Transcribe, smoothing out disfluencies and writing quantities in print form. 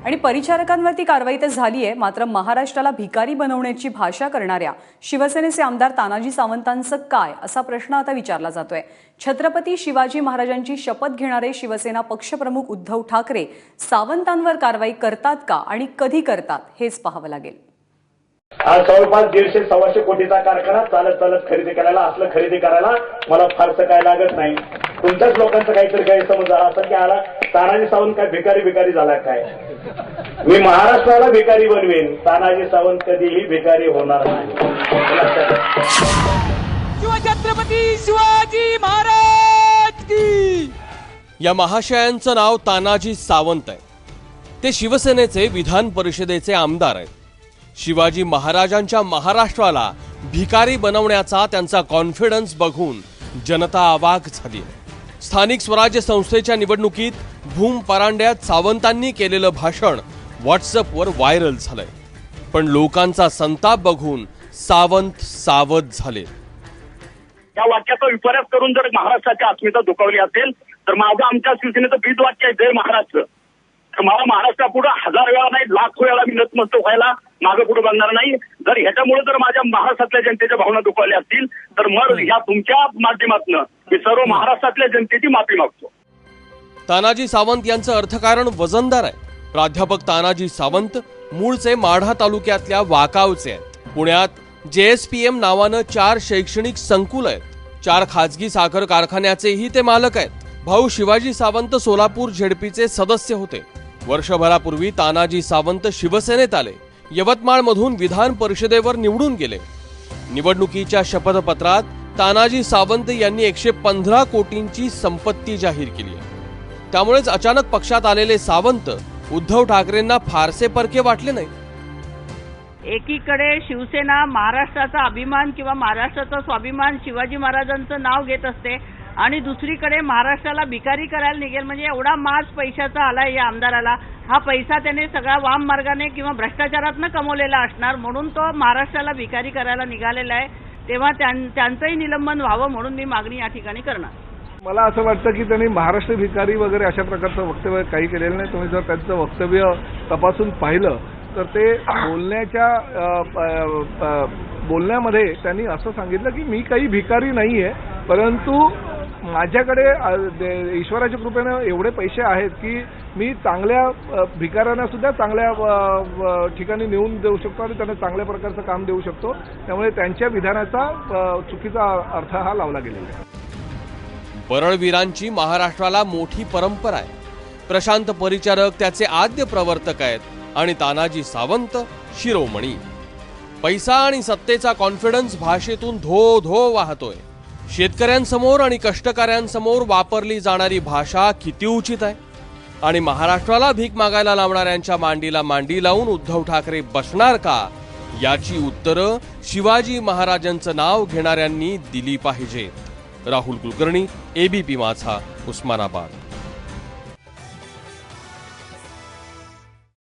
आणि परिचारकांवरती कारवाई तर झाली आहे, मात्र महाराष्ट्राला भिकारी बनवण्याची भाषा करणाऱ्या शिवसेनेचे आमदार तानाजी सावंतांचं काय असा प्रश्न आता विचारला जातोय। छत्रपती शिवाजी महाराजांची शपथ घेणारे शिवसेना पक्षप्रमुख उद्धव ठाकरे सावंतांवर कारवाई करतात का आणि कधी करतात हेच पाहावं लागेल। आज जवळपास 150-125 कोटीचा कारखाना चालत खरेदी करायला, असलं खरेदी करायला मला फारसं काय लागत नाही। तुमच्याच लोकांचं काहीतरी गैरसमज झाला असं की आला तानाजी सावंत काय भिकारी झाला काय। मी महाराष्ट्राला भिकारी बनवेन, तानाजी सावंत कधीही भिकारी होणार नाही। छत्रपती शिवाजी महाराज की। या महाशयांचं नाव तानाजी सावंत आहे। ते शिवसेनेचे विधान परिषदेचे आमदार आहेत। शिवाजी महाराजांच्या महाराष्ट्राला भिकारी बनवण्याचा त्यांचा कॉन्फिडन्स बघून जनता अवाक झाली। स्थानिक स्वराज्य संस्थेच्या निवडणुकीत भूम परांड्यात सावंतांनी केलेलं भाषण व्हॉट्सअपवर व्हायरल झालंय, पण लोकांचा संताप बघून सावंत सावध झाले। या वाक्याचा विपर्यास करून जर महाराष्ट्राची अस्मिता दुखावली असेल तर माझं आमच्या शिवसेनेचं बीज वाक्य आहे जय महाराष्ट्र। तर मला महाराष्ट्रापुढे 1000 वेळा नाही लाख वेळा मी नतमस्तक व्हायला मागे पुढे बघणार नाही। जर ह्याच्यामुळे जर माझ्या महाराष्ट्रातल्या जनतेच्या भावना दुखावल्या असतील तर मग ह्या तुमच्या माध्यमातून मी सर्व महाराष्ट्रातल्या जनतेची माफी मागतो। तानाजी सावंत यांचं अर्थकारण वजनदार आहे। प्राध्यापक तानाजी सावंत मूळचे माढा तालुक्यातल्या वाकावचे आहेत। पुण्यात JSPM नावानं 4 शैक्षणिक संकुल आहेत। 4 खाजगी साखर कारखान्याचेही ते मालक आहेत। भाऊ शिवाजी सावंत सोलापूर झेडपीचे सदस्य होते। वर्षभरापूर्वी तानाजी सावंत शिवसेनेत आले। यवतमाळमधून विधान परिषदेवर निवडून गेले। निवडणुकीच्या शपथपत्रात तानाजी सावंत यांनी 115 कोटींची संपत्ती जाहीर केली आहे। त्यामुळेच अचानक पक्षात आलेले सावंत उद्धव ठाकरेंना फारसे परके वाटले नाही। एकीकडे शिवसेना महाराष्ट्राचा अभिमान किंवा महाराष्ट्राचा स्वाभिमान शिवाजी महाराजांचं नाव घेत असते आणि दुसरीकडे महाराष्ट्राला भिकारी करायला निघेल म्हणजे एवढा माज पैशाचा आलाय या आमदाराला। हा पैसा त्याने सगळा वाम मार्गाने किंवा भ्रष्टाचारातनं कमवलेला असणार, म्हणून तो महाराष्ट्राला भिकारी करायला निघालेला आहे। तेव्हा त्यांचंही निलंबन व्हावं म्हणून मी मागणी या ठिकाणी करणार। मला असं वाटतं की त्यांनी महाराष्ट्र भिकारी वगैरे अशा प्रकारचं वक्तव्य काही केलेलं नाही। तुम्ही जर त्यांचं वक्तव्य तपासून पाहिलं तर ते बोलण्यामध्ये त्यांनी असं सांगितलं की मी काही भिकारी नाहीये, परंतु माझ्याकडे ईश्वराच्या कृपेने एवढे पैसे आहेत की मी चांगल्या भिकाऱ्यांना सुद्धा चांगल्या ठिकाणी नेऊन देऊ शकतो आणि त्यांना चांगल्या प्रकारचं काम देऊ शकतो। त्यामुळे त्यांच्या विधानाचा चुकीचा अर्थ हा लावला गेलेला आहे। परळवीरांची महाराष्ट्राला मोठी परंपरा आहे। प्रशांत परिचारक त्याचे आद्य प्रवर्तक आहेत आणि तानाजी सावंत शिरोमणी। पैसा आणि सत्तेचा कॉन्फिडन्स भाषेतून धो धो वाहतोय। शेतकऱ्यांसमोर आणि कष्टकऱ्यांसमोर वापरली जाणारी भाषा किती उचित आहे आणि महाराष्ट्राला भीक मागायला लावणाऱ्यांच्या मांडीला मांडी लावून उद्धव ठाकरे बसणार का याची उत्तरं शिवाजी महाराजांचं नाव घेणाऱ्यांनी दिली पाहिजेत। राहुल कुलकर्णी, ABP माझा, उस्मानाबाद।